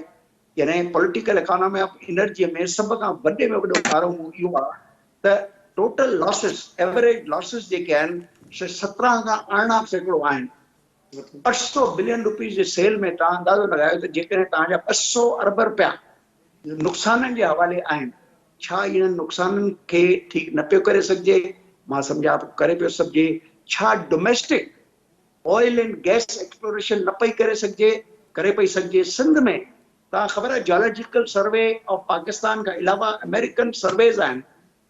यानी पॉलिटिकल इकोनॉमी ऑफ एनर्जीअ में सभ खां वॾे में वॾो कारो मुंहुं इहो आहे त टोटल लॉसिस, एवरेज लॉसिस जेके आहिनि से 17 खां 18% आहिनि। 800 बिलियन रुपीज़ जे सेल में तव्हां अंदाज़ो लॻायो त जेकॾहिं तव्हांजा 200 अरब रुपया नुक़साननि जे हवाले आहिनि, छा इन्हनि नुक़साननि खे ठीकु न पियो करे सघिजे? मां सम्झा करे पियो सघिजे। छा domestic oil and gas exploration न पई करे सघिजे? करे पई सघिजे। सिंध में तव्हां ख़बर आहे जियोलॉजिकल सर्वे ऑफ पाकिस्तान खां अलावा अमेरिकन सर्वेज आहिनि।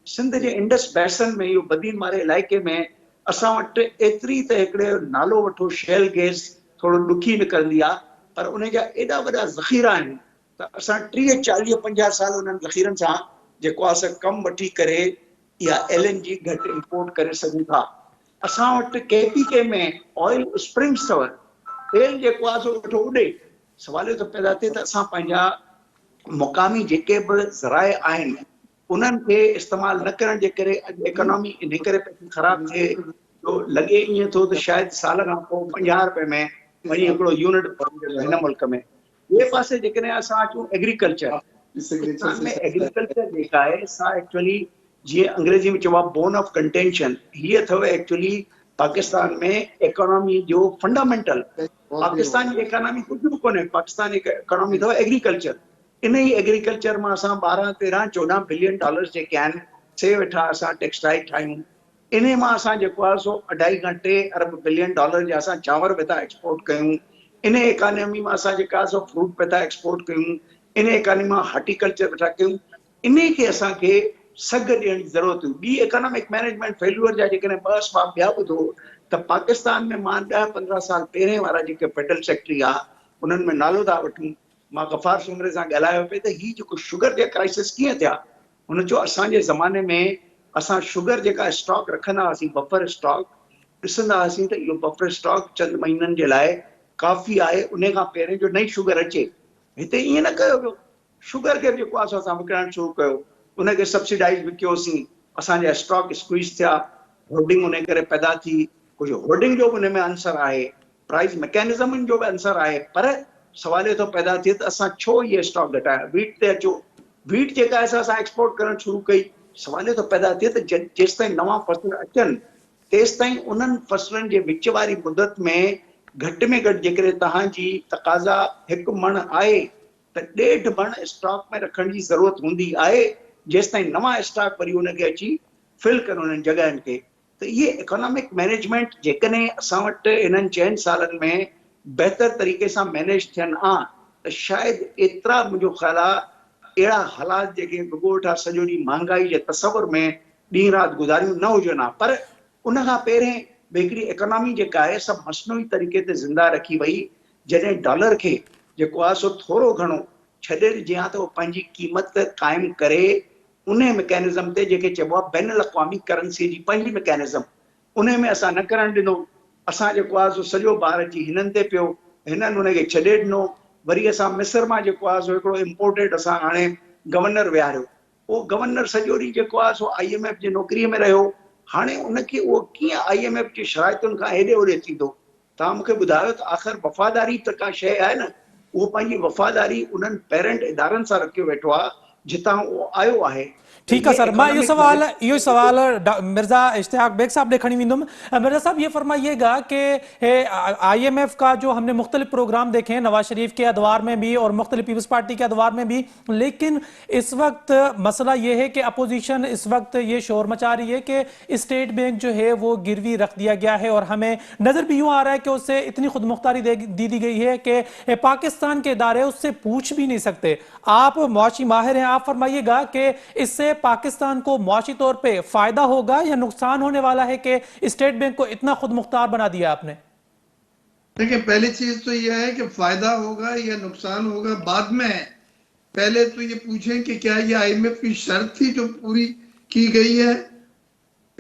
सिंध जे इंडस बैसन में, इहो बदीन वारे इलाइक़े में असां वटि एतिरी त हिकिड़े नालो वठो शेल गैस थोरो ॾुखी निकिरंदी आहे, पर उन जा एॾा वॾा ज़ख़ीरा आहिनि त असां 30, 40, 50 साल उन्हनि ज़ख़ीरनि सां जेको आहे असां कमु वठी करे इहा LNG घटि इंपोर्ट करे सघूं था। असां वटि KPK में ऑयल स्प्रिंग्स अथव, तेल जेको आहे सो वठो उॾे। सवाल इहो त पैदा थिए त असां पंहिंजा मुक़ामी जेके बि ज़राए आहिनि उन्हनि खे इस्तेमालु न करण जे करे अॼु इकोनॉमी इन करे ख़राबु थिए जो लॻे ईअं थो त शायदि साल खां पोइ 50 रुपए में वञी हिकिड़ो यूनिट हिन मुल्क में। ॿिए पासे जेकॾहिं असां अचूं एग्रीकल्चर, पाकिस्तान में एग्रीकल्चर जेका आहे सा एक्चुअली जीअं अंग्रेजी में चइबो आहे बोन ऑफ कंटेंशन, हीअ अथव एक्चुअली पाकिस्तान में इकोनॉमी जो फंडामेंटल। पाकिस्तान जी इकोनॉमी कुझु बि कोन्हे, पाकिस्तान जी इकोनॉमी अथव एग्रीकल्चर। इन ई एग्रीकल्चर मां असां 12, 13, 14 बिलियन डॉलर्स जेके आहिनि से वेठा असां टेक्सटाइल ठाहियूं। इन मां असां जेको आहे सो 2.5 खां 3 अरब बिलियन डॉलर जा असां चांवर वेठा एक्सपोर्ट कयूं। इन इकोनॉमी मां असां जेका सो फ्रूट वेठा एक्सपोर्ट कयूं। इन इकोनॉमी मां हॉर्टिकल्चर वेठा कयूं। इन खे असांखे सघ ॾियण जी ज़रूरत हुई। ॿी इकोनॉमिक मैनेजमेंट फेल्यूअर जा जेकॾहिं 2 असबाब ॿिया ॿुधो त पाकिस्तान में मां 10-15 साल पहिरें वारा जेके फेडरल सेक्रेटरी आहे उन्हनि में नालो था वठूं। मां गफ़ार सुमरे सां ॻाल्हायो पिए त हीअ जेको शुगर जा क्राइसिस कीअं थिया, हुन चयो असांजे ज़माने में असां शुगर जेका स्टॉक रखंदा हुआसीं, बफर स्टॉक, ॾिसंदा हुआसीं त इहो बफर स्टॉक चंद महीननि जे लाइ काफ़ी आहे, उन खां पहिरें जो नई शुगर अचे। हिते ईअं न कयो वियो। शुगर खे जेको आहे असां विकिणणु शुरू कयो, उनखे सब्सिडाइज़ विकियोसीं, असांजा स्टॉक स्क्वीज़ थिया, होर्डिंग उन करे पैदा थी। कुझु होर्डिंग जो बि हुन में आंसर आहे, प्राइस मैकेनिज़मनि जो बि आंसर आहे, पर सवाल इहो थो पैदा थिए त असां छो इहे स्टॉक घटाया। वीट ते अचो, वीट जेका आहे असां एक्सपोर्ट करणु शुरू कई। सवाल इहो थो पैदा थिए त जेसि ताईं नवां फसल अचनि तेसि ताईं उन्हनि फसलनि जे विच वारी मुदत में घटि में घटि जेकॾहिं तव्हांजी तक़ाज़ा 1 मण आहे त 1.5 मण स्टॉक में रखण जी ज़रूरत हूंदी आहे, जेसि ताईं नवां स्टॉक वरी उनखे अची फिल कनि उन्हनि जॻहियुनि खे। त इहे इकोनॉमिक मैनेजमेंट जेकॾहिं असां वटि इन्हनि 4 सालनि में बहितर तरीक़े सां मैनेज थियनि हा त शायदि एतिरा मुंहिंजो ख़्यालु आहे अहिड़ा हालात जेके रुॻो वेठा सॼो ॾींहुं महांगाई जे तसवर में ॾींहुं राति गुज़ारियूं न हुजनि हा। पर उन खां पहिरें हिकिड़ी इकोनॉमी जेका आहे सभु मसनूई तरीक़े ते ज़िंदा रखी वई, जॾहिं डॉलर खे जेको आहे सो थोरो घणो छॾे ॾिजे हा त उहो पंहिंजी क़ीमत क़ाइमु करे उन मैकेनिज़म ते जेके चइबो आहे बैन अल-अक़वामी करेंसी जी पंहिंजी मैकेनिज़म, उन में असां न करणु ॾिनो। असां जेको आहे सो सॼो भार अची हिननि ते पियो, हिननि उनखे छॾे ॾिनो। वरी असां मिस्र मां जेको आहे सो हिकिड़ो इम्पोर्टेड असां हाणे गवर्नर विहारियो। उहो गवर्नर सॼो ॾींहुं जेको आहे सो IMF जी नौकरीअ में रहियो। हाणे उनखे उहो कीअं IMF जी शराइतुनि खां हेॾे होॾे थींदो? तव्हां मूंखे ॿुधायो त आख़िर वफ़ादारी त का शइ आहे न, उहो पंहिंजी वफ़ादारी उन्हनि पेरेंट इदारनि सां रखियो वेठो आहे जितां उहो आयो आहे। ठीक है सर, मैं इहो सवाल मिर्ज़ा इश्तियाक बेग साहब ने खड़ी विंदुम। मिर्ज़ा साहब ये फरमाइएगा कि IMF का जो हमने मुख्तलिफ प्रोग्राम देखे हैं नवाज शरीफ के अदवार में भी और मुख्तलिफ पीपल्स पार्टी के अदवार में भी, लेकिन इस वक्त मसला ये है कि अपोजिशन इस वक्त ये शोर मचा रही है कि स्टेट बैंक जो है वो गिरवी रख दिया गया है और हमें नजर भी यूं आ रहा है कि उससे इतनी खुद मुख्तारी दी गई है कि पाकिस्तान के इदारे उससे पूछ भी नहीं सकते। आप मुआशी माहिर हैं, आप फरमाइएगा कि इससे पाकिस्तान को मुआशी तौर पे फायदा होगा या नुकसान होने वाला है कि स्टेट बैंक को इतना खुद मुख्तार बना दिया आपने? देखिए, पहली चीज तो यह है कि फायदा होगा या नुकसान होगा बाद में है। पहले तो ये पूछें कि क्या ये IMF की शर्त थी जो पूरी की गई है।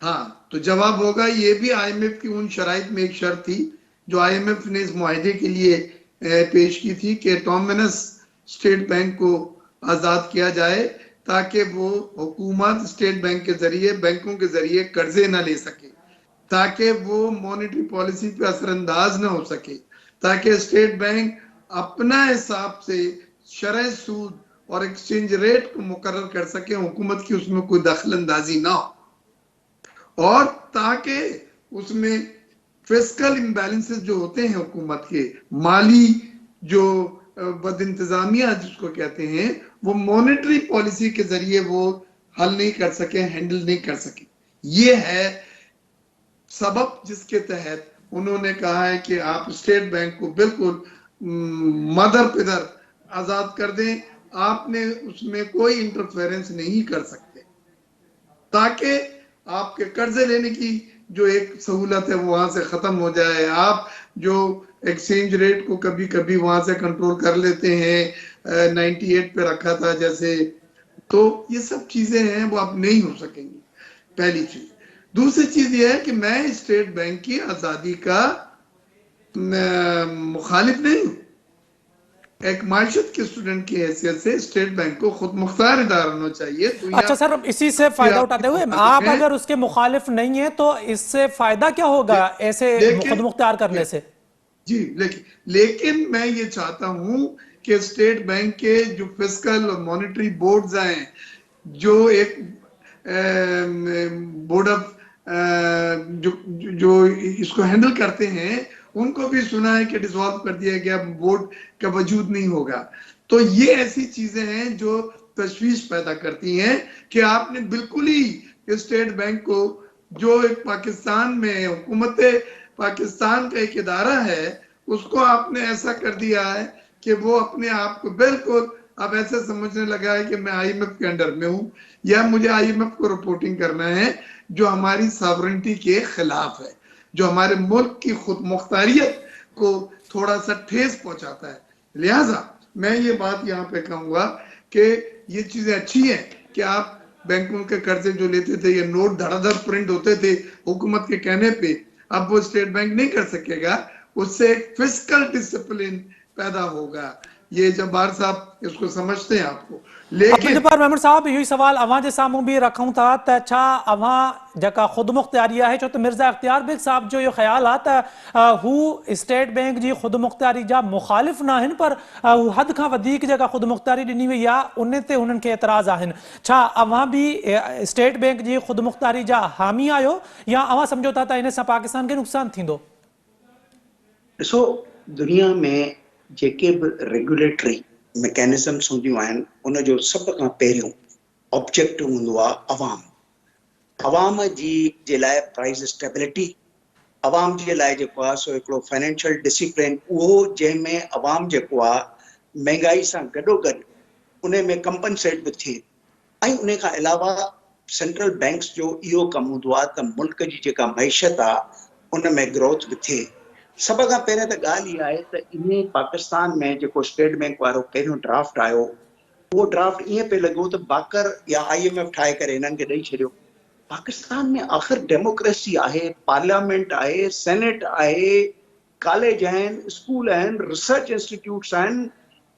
हाँ, तो जवाब होगा ये भी आईएमएफ की उन शराइत में एक शर्त थी जो आईएमएफ ने इस मुआहदे के लिए पेश की थी कि टॉमिनस स्टेट बैंक को आजाद किया जाए ताकि वो हुकूमत स्टेट बैंक के जरिए बैंकों के जरिए कर्जे ना ले सके, ताकि वो मॉनेटरी पॉलिसी पे असरअंदाज ना हो सके, ताकि स्टेट बैंक अपना हिसाब से शरह सूद और एक्सचेंज रेट को मुकर्रर कर सके, हुकूमत की उसमें कोई दखल अंदाजी ना हो, और ताकि उसमें फिस्कल इम्बैलेंसेस जो होते हैं हुकूमत के, माली जो बदइंतजामिया जिसको कहते हैं, वो मॉनेटरी पॉलिसी के जरिए वो हल नहीं कर सके, हैंडल नहीं कर सके। ये है सबब जिसके तहत उन्होंने कहा है कि आप स्टेट बैंक को बिल्कुल मदर पिदर आजाद कर दें, आपने उसमें कोई इंटरफेरेंस नहीं कर सकते, ताकि आपके कर्जे लेने की जो एक सहूलत है वो वहां से खत्म हो जाए। आप जो एक्सचेंज रेट को कभी कभी वहां से कंट्रोल कर लेते हैं, 98 पे रखा था जैसे, तो ये सब चीजें हैं वो अब नहीं हो सकेंगी, पहली चीज। दूसरी चीज ये है कि मैं स्टेट बैंक की आजादी का मुखालिफ नहीं हूं। एक माशियत के स्टूडेंट की हैसियत से स्टेट बैंक को खुद मुख्तार इदारा होना चाहिए। अच्छा सर, इसी से फायदा उठाते हुए आप अगर उसके मुखालिफ नहीं है तो इससे फायदा क्या होगा ऐसे खुद मुख्तार करने से? जी, लेकिन मैं ये चाहता हूं कि स्टेट बैंक के जो फिस्कल और मॉनेटरी बोर्ड्स हैं, जो एक बोर्ड ऑफ जो इसको हैंडल करते हैं, उनको भी सुना है कि डिसॉल्व कर दिया गया, बोर्ड का वजूद नहीं होगा। तो ये ऐसी चीजें हैं जो तशवीश पैदा करती हैं कि आपने बिल्कुल ही स्टेट बैंक को, जो एक पाकिस्तान में हुकूमत पाकिस्तान का एक इदारा है, उसको आपने ऐसा कर दिया है कि वो अपने आप को बिल्कुल अब ऐसे समझने लगा है कि मैं आईएमएफ के अंडर में हूं, या मुझे आईएमएफ को रिपोर्टिंग करना है, जो हमारी सॉवरेनिटी के खिलाफ है, जो हमारे मुल्क की खुद मुख्तारियत को थोड़ा सा ठेस पहुंचाता है। लिहाजा मैं ये बात यहाँ पे कहूंगा कि ये चीजें अच्छी है कि आप बैंकों के कर्जे जो लेते थे, ये नोट धड़ाधड़ प्रिंट होते थे हुकूमत के कहने पे, अब वो स्टेट बैंक नहीं कर सकेगा, उससे एक फिस्कल डिसिप्लिन पैदा होगा। ये जब्बार साहब इसको समझते हैं आपको, लेकिन जब्बार मेमन साहब, यही सवाल अवां जे सामूं भी रखूं था त छा अवां जका खुद मुख्तियारी है, छो तो मिर्जा इख्तियार बेग साहब जो ये ख्याल आ हू स्टेट बैंक जी खुद मुख्तियारी जा मुखालिफ ना आहिनि, पर हद खां वधीक जका खुद मुख्तियारी ॾिनी वई आहे उन ते उन्हनि खे एतिराज़ आहिनि। छा अवां बि स्टेट बैंक जी खुद मुख्तियारी जा हामी आहियो, या अवां सम्झो था त इन सां पाकिस्तान खे नुक़सान थींदो? ॾिसो, दुनिया में जेके बि रेगुलेटरी मैकेनिज़म्स हूंदियूं आहिनि, उनजो सभ खां पहिरियों ऑब्जेक्टिव हूंदो आहे अवाम। अवाम जी जे लाइ प्राइस स्टेबिलिटी, अवाम जे लाइ जेको आहे सो हिकिड़ो फाइनेंशियल डिसिप्लिन, उहो जंहिंमें अवाम जेको आहे महांगाई सां गॾोगॾु उन में कंपनसेट बि थिए, ऐं उन खां अलावा सेंट्रल बैंक्स जो इहो कमु हूंदो आहे त मुल्क जी जेका मैशत आहे उन में ग्रोथ बि थिए। सभ खां पहिरियों त ॻाल्हि इहा आहे त इन पाकिस्तान में जेको स्टेट बैंक वारो पहिरियों ड्राफ्ट आयो, उहो ड्राफ्ट ईअं पियो लॻो त बाकर या आईएमएफ ठाहे करे हिननि खे ॾेई छॾियो। पाकिस्तान में आख़िर डेमोक्रेसी आहे, पार्लियामेंट आहे, सेनेट आहे, कॉलेज आहिनि, स्कूल आहिनि, रिसर्च इंस्टीट्यूट्स आहिनि,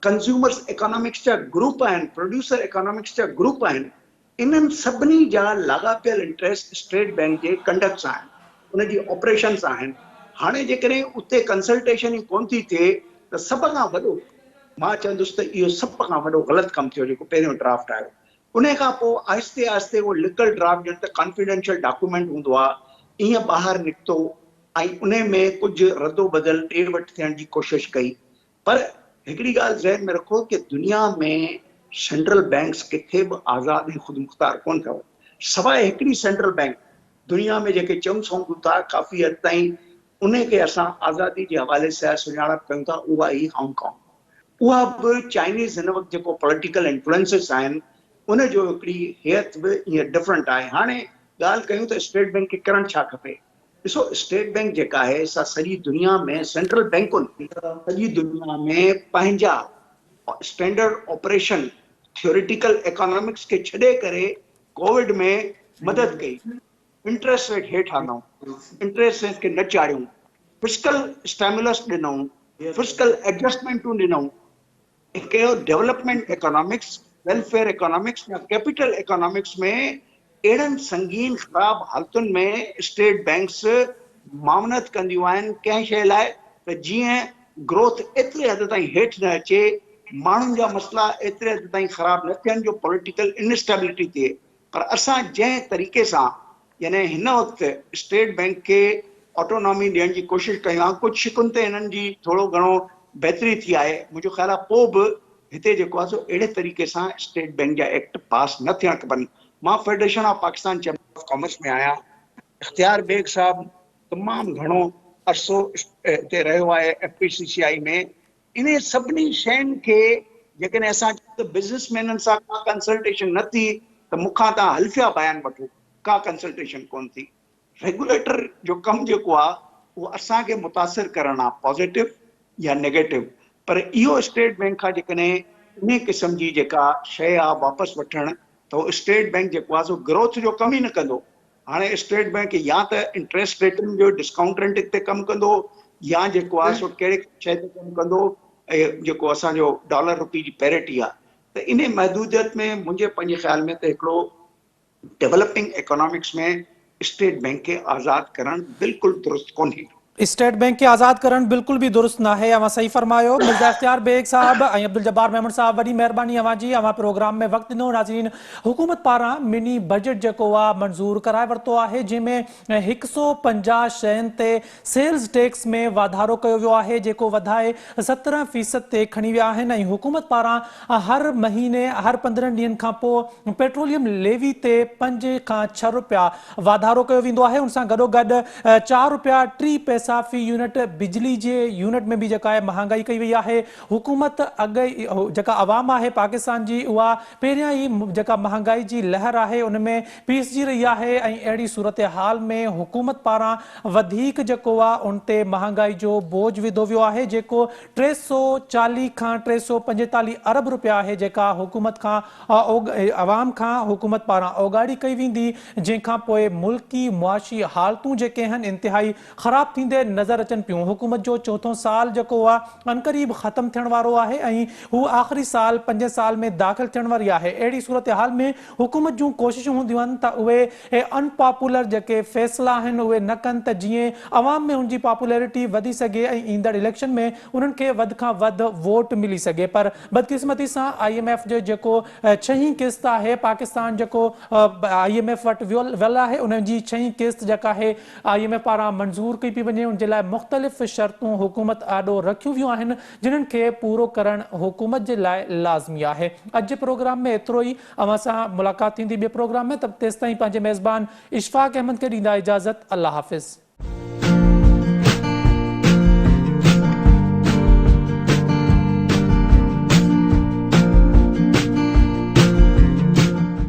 कंज्यूमर्स इकोनॉमिक्स जा ग्रुप आहिनि, प्रोड्यूसर इकोनॉमिक्स जा ग्रुप आहिनि। इन्हनि सभिनी जा लाॻापियल इंट्रेस्ट स्टेट बैंक जे कंडक्ट्स आहिनि, उनजी ऑपरेशन्स आहिनि। हाणे जेकॾहिं उते कंसल्टेशन ई कोन थी थिए त सभ खां वॾो, मां चवंदुसि त इहो सभ खां वॾो ग़लति कमु थियो जेको पहिरियों ड्राफ्ट आयो। उन खां पोइ आहिस्ते आहिस्ते उहो लिकल ड्राफ्ट ॼण त कॉन्फिडेंशियल डॉक्यूमेंट हूंदो आहे, ईअं ॿाहिरि निकितो ऐं उन में कुझु रदो बदल टे वठि थियण जी कोशिशि कई। पर हिकिड़ी ॻाल्हि ज़हन में रखो कि दुनिया में सेंट्रल बैंक्स किथे बि आज़ाद ऐं ख़ुदि मुख्तार कोन अथव, सवाइ हिकिड़ी सेंट्रल बैंक दुनिया में जेके चऊं सघूं था काफ़ी हद ताईं उनखे असां आज़ादी जे हवाले सां सुञाणप कयूं था, उहा ई हांगकांग। उहा बि चाइनीज़ हिन वक़्तु जेको पॉलिटिकल इन्फ्लुएंसिस आहिनि उन जो हिकिड़ी हैत बि ईअं डिफरेंट आहे। हाणे ॻाल्हि कयूं त स्टेट बैंक खे करणु छा खपे। ॾिसो, स्टेट बैंक जेका आहे सा सॼी दुनिया में सेंट्रल बैंकुनि सॼी दुनिया में पंहिंजा स्टैंडर्ड ऑपरेशन थियोरिटिकल इकोनॉमिक्स खे छॾे करे कोविड में मदद कई। इंटरेस्ट रेट हेठि आंदऊं, इंटरेस्ट रेट खे न चाढ़ियूं, फिस्कल स्टेमुलस ॾिनऊं, फिस्कल एडजस्टमेंटूं ॾिनऊं, कयो डेवलपमेंट इकोनॉमिक्स, वेलफेयर इकोनॉमिक्स या कैपिटल इकोनॉमिक्स में अहिड़नि संगीन ख़राब हालतुनि में स्टेट बैंक्स मामनत कंदियूं आहिनि कंहिं शइ लाइ त जीअं ग्रोथ एतिरे हद ताईं हेठि न अचे, माण्हुनि जा मसइला एतिरे हद ताईं ख़राब न थियनि जो पॉलिटिकल इनस्टेबिलिटी थिए। पर असां जंहिं तरीक़े सां यानी हिन वक़्तु स्टेट बैंक खे ऑटोनॉमी ॾियण जी कोशिशि कयूं आहे, कुझु शिकुनि ते हिननि जी थोरो घणो बहितरी थी आहे, मुंहिंजो ख़्यालु आहे पोइ बि हिते जेको आहे सो अहिड़े तरीक़े सां स्टेट बैंक जा एक्ट पास न थियण खपनि। मां federation of Pakistan chamber of commerce में आहियां। इख्तियार बेग साहब तमामु घणो अरसो हिते रहियो आहे FPCCI में। इन सभिनी शयुनि खे जेकॾहिं असां बिज़नेसमैननि सां का कंसल्टेशन न थी त मूंखां तव्हां हल्फिया बयान वठो, का कंसल्टेशन कोन थी। रेगुलेटर जो कमु जेको आहे उहो असांखे मुतासिर करणु आहे, पॉज़िटिव या नेगेटिव। पर इहो स्टेट बैंक खां जेकॾहिं इन क़िस्म जी जेका शइ आहे वापसि वठणु, त स्टेट बैंक जेको आहे सो ग्रोथ जो कमु ई न कंदो। हाणे स्टेट बैंक या त इंटरेस्ट रेटनि जो डिस्काउंट रेट ते कमु कंदो या जेको आहे सो कहिड़े शइ ते कमु कंदो, जेको असांजो डॉलर रुपी जी पैरिटी आहे। त इन महदूदियत में मुंहिंजे पंहिंजे ख़्याल में त हिकिड़ो डेवलपिंग इकोनॉमिक्स में स्टेट बैंक खे आज़ादु करणु बिल्कुलु दुरुस्त कोन्हे। स्टेट बैंक के आज़ाद करण बिल्कुल भी दुरुस्त ना है। अवां सही फरमायो। मिर्ज़ा इख्तियार बेग साहब ऐं अब्दुल जब्बार मेमन साहब, वॾी महिरबानी अवां जी, अवां प्रोग्राम में वक़्तु ॾिनो। नाज़रीन, हुकूमत पारां मिनी बजट जेको आहे मंज़ूर कराए वरितो आहे, जंहिंमें 150 शयुनि ते सेल्स टैक्स में वाधारो कयो वियो आहे, जेको वधाए 17% ते खणी विया आहिनि। ऐं हुकूमत पारां हर महीने हर 15 ॾींहंनि खां पोइ पेट्रोलियम लेवी ते 5 खां 6 रुपया वाधारो कयो वेंदो आहे। उन सां गॾोगॾु 4 रुपया 3 पैसा फी यूनिट बिजली जे यूनिट में भी जेका आहे महांगाई कई वई आहे। हुकूमत अॻे जेका अवाम आहे पाकिस्तान जी, उहा पहिरियां ई जेका महांगाई जी लहर आहे उन में पीसजी रही आहे। ऐं अहिड़ी सूरत हाल में हुकूमत पारां वधीक जेको आहे उन ते महांगाई जो बोझ विधो वियो आहे, जेको 340 खां 345 अरब रुपया आहे, जेका हुकूमत खां अवाम खां हुकूमत पारां ओगाड़ी कई वेंदी, जंहिंखां पोइ मुल्की मुआशी हालतूं जेके आहिनि इंतिहाई ख़राब थींदे नज़र अचनि पियूं। हुकूमत जो चौथों साल जेको आहे अनक़रीब ख़त्म थियण वारो आहे ऐं हू आख़िरी साल 5 साल में दाख़िल थियण वारी आहे। अहिड़ी सूरत हाल में हुकूमत जूं कोशिशूं हूंदियूं आहिनि त उहे अनपॉपुलर जेके फ़ैसिला आहिनि उहे न कनि, त जीअं अवाम में उनजी पॉपुलैरिटी वधी सघे ऐं ईंदड़ इलेक्शन में उन्हनि खे वधि खां वधि वोट मिली सघे। पर बदकिस्मती सां IMF जो जेको 6हीं किस्त आहे, पाकिस्तान जेको IMF वटि वियल आहे, उन जी 6हीं किस्त जेका आहे IMF पारां मंज़ूर कई पई वञे। उन जे लाइ मुख़्तलिफ़ शर्तूं हुकूमत आॾो रखियूं वियूं आहिनि, जिन्हनि खे पूरो करणु हुकूमत जे लाइ लाज़मी आहे। अॼु जे प्रोग्राम में एतिरो ई। अवां सां मुलाक़ात थींदी ॿिए प्रोग्राम में। तब तेसिताईं पंहिंजे मेज़बान इशफाक अहमद खे ॾींदा इजाज़त। अल्लाह हाफ़िज़।